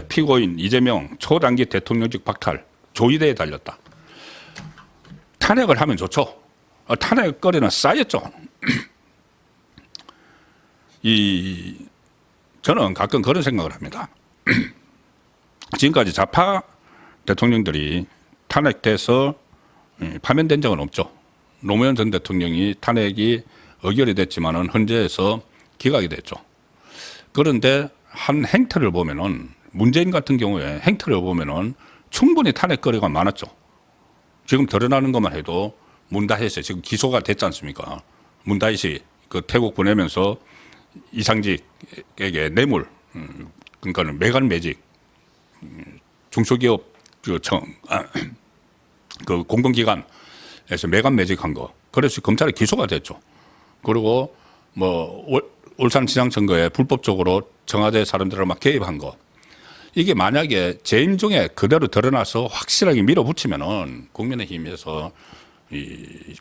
피고인 이재명 초단기 대통령직 박탈 조의대에 달렸다. 탄핵을 하면 좋죠. 탄핵거리는 쌓였죠. 저는 가끔 그런 생각을 합니다. 지금까지 좌파 대통령들이 탄핵돼서 파면된 적은 없죠. 노무현 전 대통령이 탄핵이 의결이 됐지만은 헌재에서 기각이 됐죠. 그런데 한 행태를 보면은 문재인 같은 경우에 행태를 보면은 충분히 탄핵거리가 많았죠. 지금 드러나는 것만 해도 문다혜씨 지금 기소가 됐지 않습니까? 문다혜씨 그 태국 보내면서 이상직에게 뇌물, 그러니까는 매간 매직, 중소기업 그 공공기관에서 매간 매직한 거. 그래서 검찰에 기소가 됐죠. 그리고 뭐 울산시장 선거에 불법적으로 청와대 사람들을 막 개입한 거. 이게 만약에 재임 중에 그대로 드러나서 확실하게 밀어붙이면은 국민의힘에서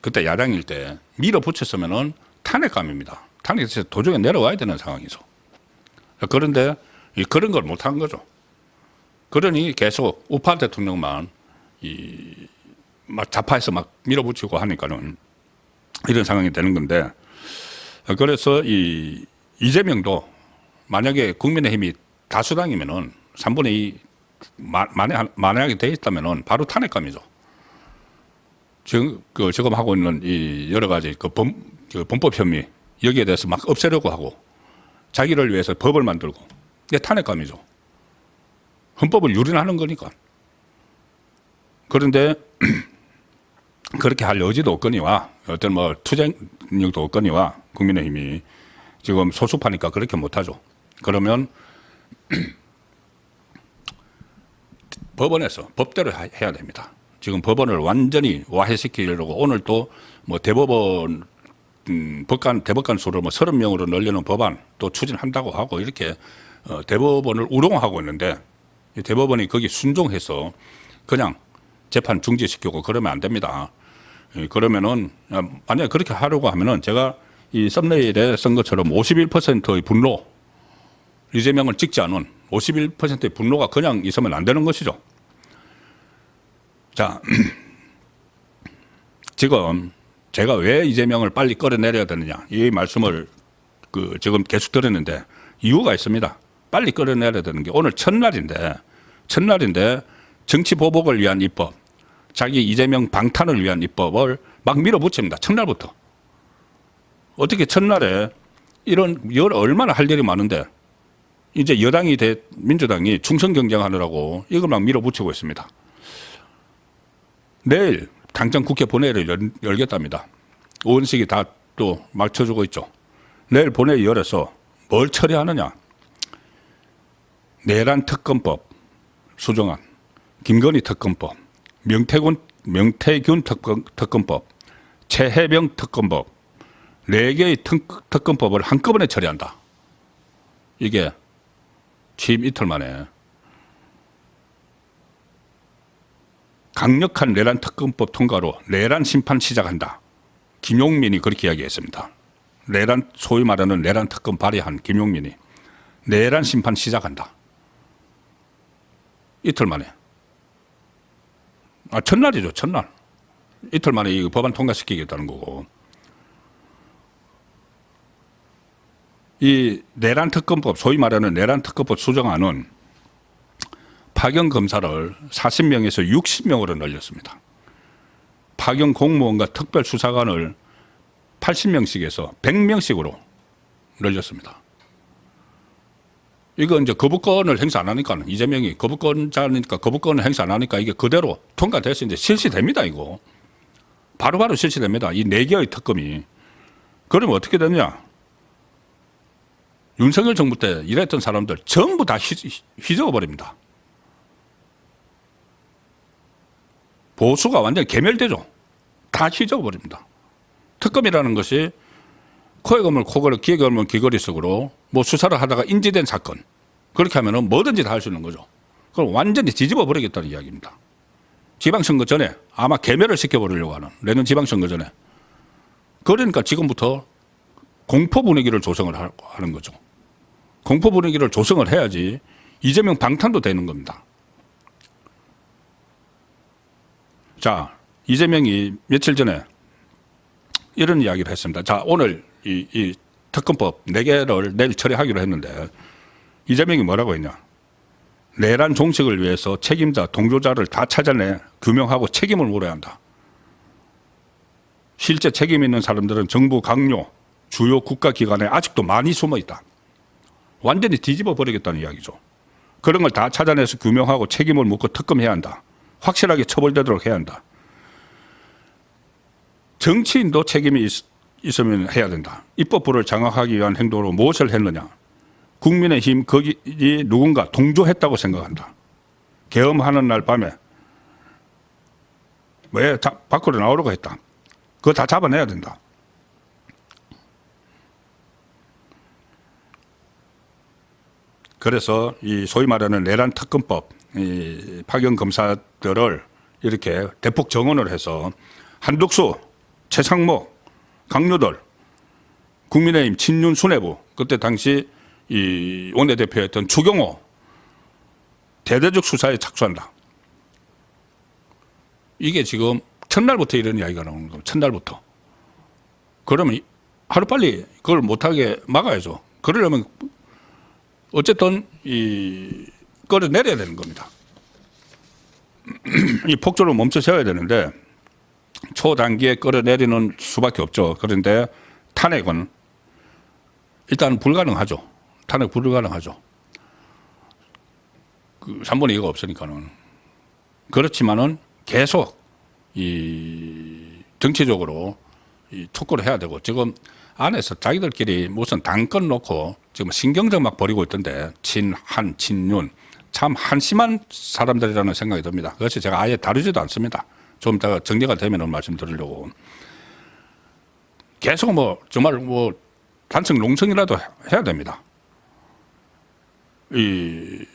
그때 야당일 때 밀어붙였으면은 탄핵감입니다. 탄핵에서 도중에 내려와야 되는 상황이죠. 그런데 그런 걸 못한 거죠. 그러니 계속 우파 대통령만 막 좌파에서 막 밀어붙이고 하니까는 이런 상황이 되는 건데, 그래서 이재명도 만약에 국민의힘이 다수당이면은 3분의 2 만약에 돼 있다면은 바로 탄핵감이죠. 지금 하고 있는 이 여러 가지 범법 혐의 여기에 대해서 막 없애려고 하고 자기를 위해서 법을 만들고 이게 탄핵감이죠. 헌법을 유린하는 거니까. 그런데 그렇게 할 여지도 없거니와 어떤 뭐 투쟁력도 없거니와 국민의힘이 지금 소수파니까 그렇게 못하죠. 그러면 법원에서 법대로 해야 됩니다. 지금 법원을 완전히 와해시키려고 오늘 또 뭐 대법원 대법관 수를 뭐 30명으로 늘리는 법안 또 추진한다고 하고 이렇게 대법원을 우롱하고 있는데 대법원이 거기 순종해서 그냥 재판 중지시키고 그러면 안 됩니다. 그러면은 만약에 그렇게 하려고 하면은 제가 이 썸네일에 쓴 것처럼 51%의 분노, 이재명을 찍지 않은 51%의 분노가 그냥 있으면 안 되는 것이죠. 자, 지금 제가 왜 이재명을 빨리 끌어내려야 되느냐 이 말씀을 지금 계속 드렸는데 이유가 있습니다. 빨리 끌어내려야 되는 게 오늘 첫날인데 정치 보복을 위한 입법, 자기 이재명 방탄을 위한 입법을 막 밀어붙입니다. 첫날부터. 어떻게 첫날에 얼마나 할 일이 많은데 이제 여당이 민주당이 충성 경쟁하느라고 이걸 막 밀어붙이고 있습니다. 내일 당장 국회 본회의를 열겠답니다. 의원식이 다 또 맞춰주고 있죠. 내일 본회의 열어서 뭘 처리하느냐. 내란 특검법 수정안, 김건희 특검법, 명태균 특검법, 최혜병 특검법 4개의 특검법을 한꺼번에 처리한다. 이게 취임 이틀 만에 강력한 내란 특검법 통과로 내란 심판 시작한다. 김용민이 그렇게 이야기했습니다. 소위 말하는 내란 특검 발의한 김용민이 내란 심판 시작한다. 이틀 만에. 첫날이죠, 첫날. 이틀 만에 이 법안 통과시키겠다는 거고. 이 내란 특검법, 소위 말하는 내란 특검법 수정안은 파견 검사를 40명에서 60명으로 늘렸습니다. 파견 공무원과 특별 수사관을 80명씩에서 100명씩으로 늘렸습니다. 이거 이제 거부권을 행사 안 하니까 이재명이 거부권자니까 거부권을 행사 안 하니까 이게 그대로 통과돼서 이제 실시됩니다. 이거 바로바로 실시됩니다. 이 4개의 특검이. 그러면 어떻게 되느냐? 윤석열 정부 때 일했던 사람들 전부 다 휘저어 버립니다. 보수가 완전히 개멸되죠. 다 휘저어 버립니다. 특검이라는 것이 코에 걸면 코걸이, 귀에 걸면 귀걸이 속으로 뭐 수사를 하다가 인지된 사건. 그렇게 하면은 뭐든지 다 할 수 있는 거죠. 그럼 완전히 뒤집어 버리겠다는 이야기입니다. 지방선거 전에 아마 개멸을 시켜버리려고 하는 내년 지방선거 전에. 그러니까 지금부터 공포 분위기를 조성을 하는 거죠. 공포 분위기를 조성을 해야지 이재명 방탄도 되는 겁니다. 자, 이재명이 며칠 전에 이런 이야기를 했습니다. 자, 오늘 이 특검법 4개를 내일 처리하기로 했는데 이재명이 뭐라고 했냐. 내란 종식을 위해서 책임자, 동조자를 다 찾아내 규명하고 책임을 물어야 한다. 실제 책임 있는 사람들은 정부 강요, 주요 국가기관에 아직도 많이 숨어 있다. 완전히 뒤집어 버리겠다는 이야기죠. 그런 걸 다 찾아내서 규명하고 책임을 묻고 특검해야 한다. 확실하게 처벌되도록 해야 한다. 정치인도 책임이 있으면 해야 된다. 입법부를 장악하기 위한 행동으로 무엇을 했느냐. 국민의힘 거기 누군가 동조했다고 생각한다. 계엄하는 날 밤에 왜 밖으로 나오려고 했다. 그거 다 잡아내야 된다. 그래서 이 소위 말하는 내란 특검법, 이 파견 검사들을 이렇게 대폭 정원을 해서 한덕수, 최상목, 강요들, 국민의힘 친윤 수뇌부, 그때 당시 이 원내대표였던 추경호 대대적 수사에 착수한다. 이게 지금 첫날부터 이런 이야기가 나오는 겁니다. 첫날부터. 그러면 하루빨리 그걸 못하게 막아야죠. 그러려면 어쨌든 끌어내려야 되는 겁니다. 이 폭주를 멈춰 세워야 되는데 초단기에 끌어내리는 수밖에 없죠. 그런데 탄핵은 일단 불가능하죠. 탄핵 불가능하죠. 그 3분의 2가 없으니까는. 그렇지만은 계속 정치적으로 촉구를 해야 되고 지금 안에서 자기들끼리 무슨 당권 놓고 지금 신경전 막 벌이고 있던데 친한 친윤 참 한심한 사람들이라는 생각이 듭니다. 그것이 제가 아예 다루지도 않습니다. 좀 이따가 정리가 되면 말씀드리려고 계속 정말 단성 농성이라도 해야 됩니다. 이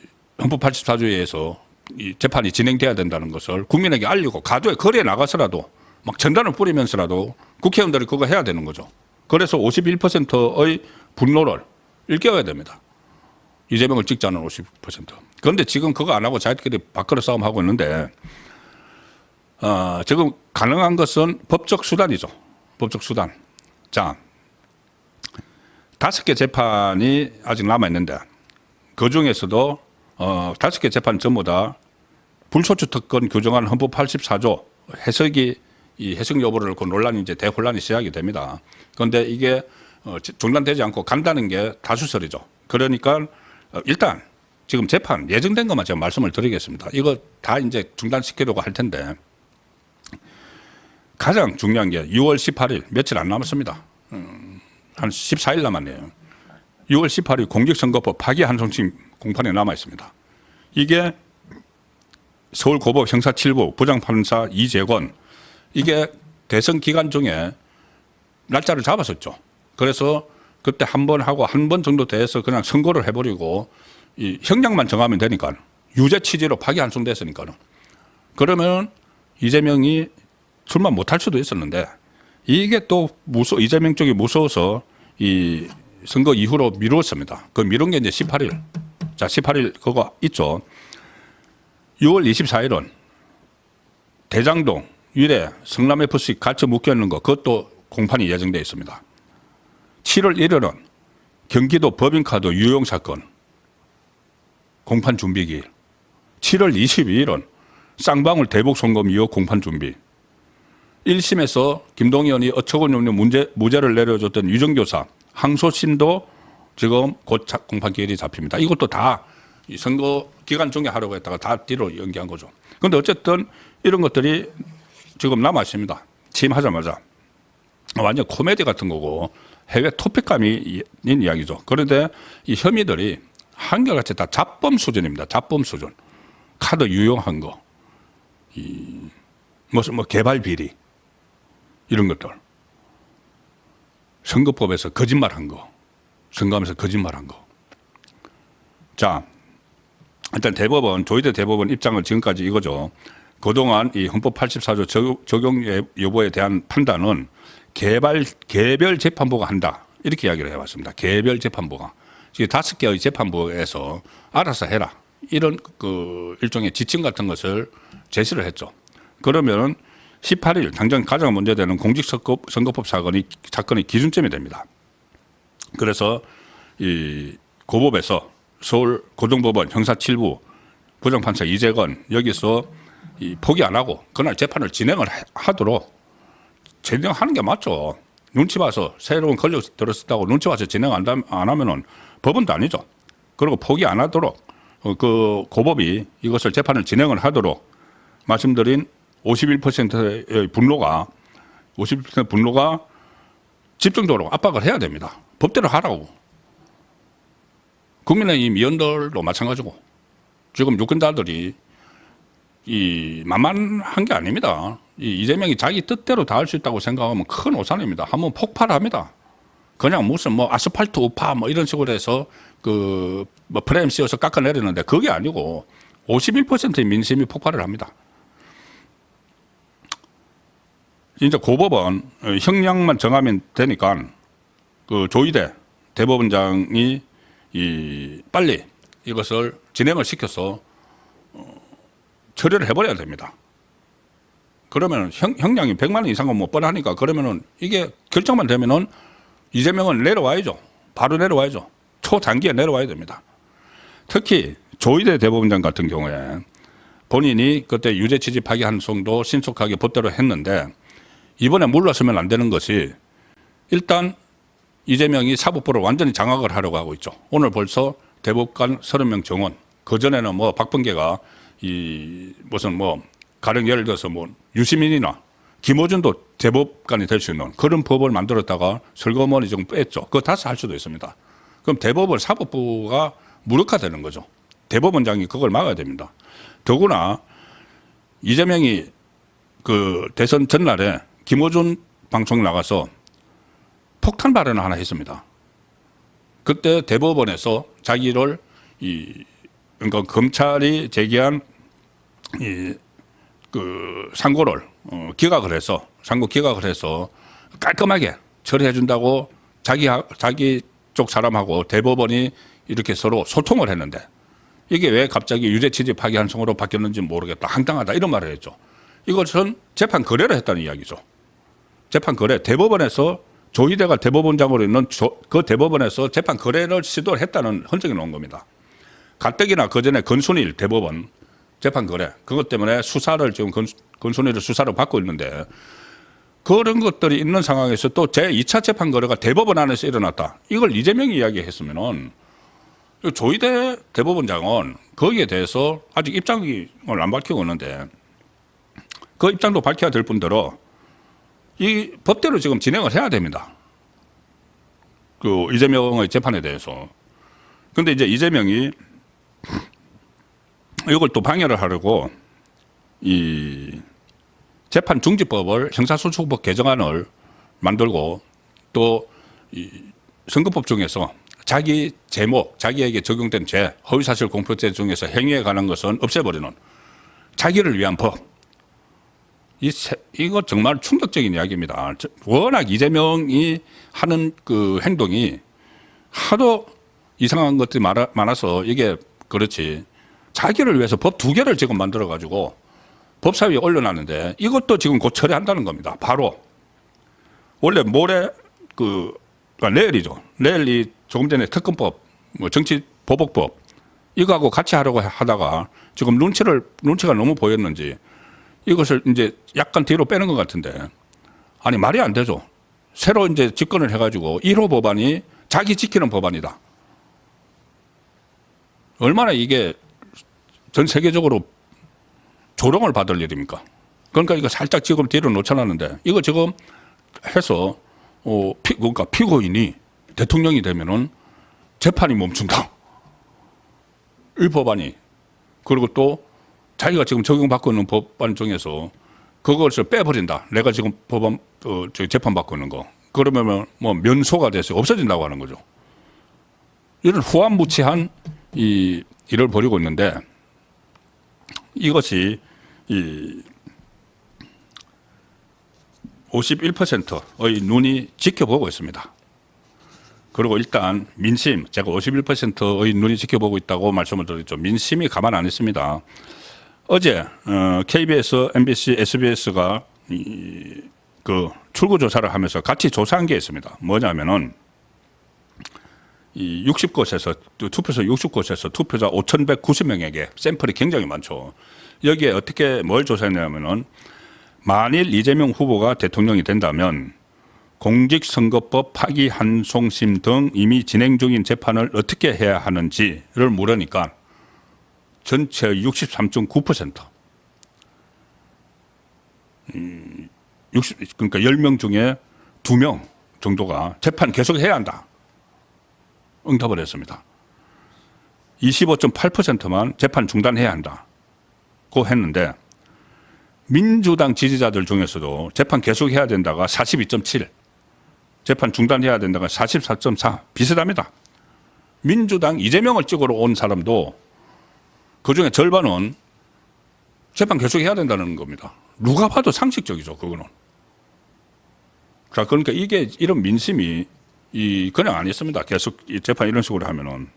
헌법 84조에서 이 재판이 진행돼야 된다는 것을 국민에게 알리고 가도에 거리에 나가서라도 막 전단을 뿌리면서라도 국회의원들이 그거 해야 되는 거죠. 그래서 51%의 분노를 일깨워야 됩니다. 이재명을 찍자는 50%. 그런데 지금 그거 안 하고 자기들끼리 밥그릇 싸움하고 있는데 지금 가능한 것은 법적 수단이죠. 법적 수단. 자, 5개 재판이 아직 남아있는데 그중에서도 5개 재판 전부 다 불소추 특권 규정한 헌법 84조 이 해석 여부를 놓고 논란이 이제 대혼란이 시작이 됩니다. 그런데 이게 중단되지 않고 간다는 게 다수설이죠. 그러니까 일단 지금 재판 예정된 것만 제가 말씀을 드리겠습니다. 이거 다 이제 중단시키려고 할 텐데 가장 중요한 게 6월 18일 며칠 안 남았습니다. 한 14일 남았네요. 6월 18일 공직선거법 파기 한송심 공판에 남아 있습니다. 이게 서울고법 형사 7부 부장판사 이재권 이게 대선 기간 중에 날짜를 잡았었죠. 그래서 그때 한 번 하고 한 번 정도 돼서 그냥 선고를 해버리고 이 형량만 정하면 되니까 유죄 취지로 파기 한송됐으니까는 그러면 이재명이 출마 못할 수도 있었는데 이게 또 이재명 쪽이 무서워서 이 선거 이후로 미뤘습니다. 그 미룬 게 이제 18일. 자, 18일 그거 있죠. 6월 24일은 대장동, 유래, 성남FC 갇혀 묶여 있는 거 그것도 공판이 예정되어 있습니다. 7월 1일은 경기도 법인카드 유용 사건 공판 준비 기일. 7월 22일은 쌍방울 대북 송금 의혹 공판 준비. 1심에서 김동연 의원이 어처구니 없는 무죄를 내려줬던 유정교사 항소심도 지금 곧 공판 기일이 잡힙니다. 이것도 다 선거 기간 중에 하려고 했다가 다 뒤로 연기한 거죠. 그런데 어쨌든 이런 것들이 지금 남아 있습니다. 취임하자마자 완전 코미디 같은 거고 해외 토픽감이 있는 이야기죠. 그런데 이 혐의들이 한결같이 다 잡범 수준입니다. 잡범 수준. 카드 유용한 거, 무슨 개발 비리 이런 것들. 선거법에서 거짓말한 거, 선거하면서 거짓말한 거. 자, 일단 조희대 대법원 입장은 지금까지 이거죠. 그동안 이 헌법 84조 적용 여부에 대한 판단은 개별 재판부가 한다. 이렇게 이야기를 해왔습니다. 개별 재판부가. 지금 5개의 재판부에서 알아서 해라. 이런 그 일종의 지침 같은 것을 제시를 했죠. 그러면 18일 당장 가장 문제되는 공직선거법 사건이 기준점이 됩니다. 그래서 이 고법에서 서울 고등법원 형사 7부 부장판사 이재건 여기서 이 포기 안 하고 그날 재판을 진행을 하도록 진행하는 게 맞죠. 눈치 봐서 새로운 권력 들었다고 눈치 봐서 진행 안 하면은 법원도 아니죠. 그리고 포기 안 하도록 그 고법이 이것을 재판을 진행을 하도록 말씀드린 51%의 분노가 집중적으로 압박을 해야 됩니다. 법대로 하라고. 국민의힘 위원들도 마찬가지고 지금 유권자들이 이 만만한 게 아닙니다. 이재명이 자기 뜻대로 다 할 수 있다고 생각하면 큰 오산입니다. 한번 폭발합니다. 그냥 무슨 뭐 아스팔트 우파 뭐 이런 식으로 해서 그 뭐 프레임 씌워서 깎아내리는데 그게 아니고 51%의 민심이 폭발을 합니다. 이제 고법은 형량만 정하면 되니까 그 조희대 대법원장이 빨리 이것을 진행을 시켜서 처리를 해버려야 됩니다. 그러면 형량이 100만 원 이상은 못 뻔하니까 그러면은 이게 결정만 되면은 이재명은 내려와야죠. 바로 내려와야죠. 초단기에 내려와야 됩니다. 특히 조희대 대법원장 같은 경우에 본인이 그때 유죄 취지 파기환송도 신속하게 법대로 했는데 이번에 물러서면 안 되는 것이 일단 이재명이 사법부를 완전히 장악을 하려고 하고 있죠. 오늘 벌써 대법관 30명 정원. 그전에는 뭐 박범계가 무슨 뭐 가령 예를 들어서 뭐 유시민이나 김어준도 대법관이 될 수 있는 그런 법을 만들었다가 설거머니 좀 뺐죠. 그거 다시 할 수도 있습니다. 그럼 대법을 사법부가 무력화되는 거죠. 대법원장이 그걸 막아야 됩니다. 더구나 이재명이 그 대선 전날에 김어준 방송 나가서 폭탄 발언을 하나 했습니다. 그때 대법원에서 자기를 그러니까 검찰이 제기한 그 상고를 상고 기각을 해서 깔끔하게 처리해 준다고 자기 쪽 사람하고 대법원이 이렇게 서로 소통을 했는데 이게 왜 갑자기 유죄 취지 파기환송으로 바뀌었는지 모르겠다. 황당하다. 이런 말을 했죠. 이것은 재판 거래를 했다는 이야기죠. 재판 거래. 대법원에서 조희대가 대법원장으로 있는 그 대법원에서 재판 거래를 시도를 했다는 흔적이 나온 겁니다. 가뜩이나 그전에 건순일 대법원 재판 거래. 그것 때문에 수사를 지금 건순일을 수사를 받고 있는데 그런 것들이 있는 상황에서 또 제2차 재판 거래가 대법원 안에서 일어났다. 이걸 이재명이 이야기했으면은 조희대 대법원장은 거기에 대해서 아직 입장을 안 밝히고 있는데 그 입장도 밝혀야 될 뿐더러 이 법대로 지금 진행을 해야 됩니다. 그 이재명의 재판에 대해서. 근데 이제 이재명이 이걸 또 방해를 하려고 이 재판 중지법을 형사소송법 개정안을 만들고 또 이 선거법 중에서 자기 제목, 자기에게 적용된 죄, 허위사실 공표죄 중에서 행위에 관한 것은 없애버리는 자기를 위한 법. 이거 정말 충격적인 이야기입니다. 워낙 이재명이 하는 그 행동이 하도 이상한 것들이 많아서 이게 그렇지. 자기를 위해서 법 2개를 지금 만들어가지고 법사위에 올려놨는데 이것도 지금 곧 처리한다는 겁니다. 바로. 원래 모레 내일이죠. 내일이 조금 전에 특검법, 뭐 정치보복법 이거하고 같이 하려고 하다가 지금 눈치가 너무 보였는지 이것을 이제 약간 뒤로 빼는 것 같은데 아니 말이 안 되죠. 새로 이제 집권을 해가지고 1호 법안이 자기 지키는 법안이다. 얼마나 이게 전 세계적으로 조롱을 받을 일입니까? 그러니까 이거 살짝 지금 뒤로 놓쳐놨는데 이거 지금 해서 그러니까 피고인이 대통령이 되면은 재판이 멈춘다. 이 법안이. 그리고 또 자기가 지금 적용받고 있는 법안 중에서 그것을 빼버린다. 내가 지금 재판받고 있는 거. 그러면 뭐 면소가 돼서 없어진다고 하는 거죠. 이런 후한무치한 일을 벌이고 있는데 이것이 51%의 눈이 지켜보고 있습니다. 그리고 일단 민심, 제가 51%의 눈이 지켜보고 있다고 말씀을 드렸죠. 민심이 가만 안 있습니다. 어제 KBS, MBC, SBS가 그 출구 조사를 하면서 같이 조사한 게 있습니다. 뭐냐면은 이 60곳에서 투표소 60곳에서 투표자 5,190명에게 샘플이 굉장히 많죠. 여기에 어떻게 뭘 조사했냐면은 만일 이재명 후보가 대통령이 된다면 공직선거법 파기 한송심 등 이미 진행 중인 재판을 어떻게 해야 하는지를 물으니까 전체 63.9%. 그러니까 10명 중에 2명 정도가 재판 계속해야 한다. 응답을 했습니다. 25.8%만 재판 중단해야 한다고 했는데 민주당 지지자들 중에서도 재판 계속해야 된다가 42.7, 재판 중단해야 된다가 44.4 비슷합니다. 민주당 이재명을 찍으러 온 사람도 그중에 절반은 재판 계속해야 된다는 겁니다. 누가 봐도 상식적이죠, 그거는. 자, 그러니까 이게 이런 민심이 그냥 안 있습니다. 계속 재판 이런 식으로 하면은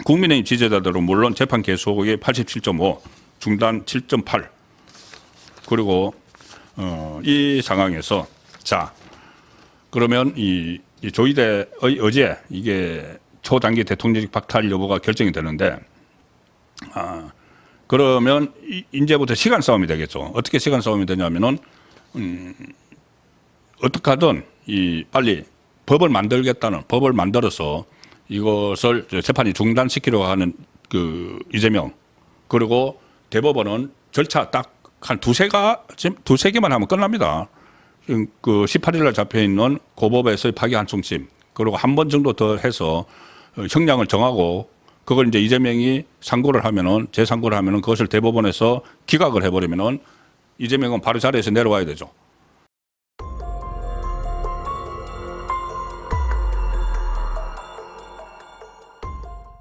국민의힘 지지자들은 물론 재판 계속이 87.5, 중단 7.8. 그리고 이 상황에서 자 그러면 이 조희대의 어제 이게 초단기 대통령직 박탈 여부가 결정이 되는데 그러면 이제부터 시간 싸움이 되겠죠. 어떻게 시간 싸움이 되냐면은 어떻게 하든 빨리 법을 만들어서 이것을 재판이 중단시키려고 하는 그 이재명 그리고 대법원은 절차 딱 한 두세 개만 하면 끝납니다. 그 18일 날 잡혀 있는 고법에서의 파기 한송심 그리고 한 번 정도 더 해서 형량을 정하고 그걸 이제 이재명이 상고를 하면은 재상고를 하면은 그것을 대법원에서 기각을 해버리면은 이재명은 바로 자리에서 내려와야 되죠.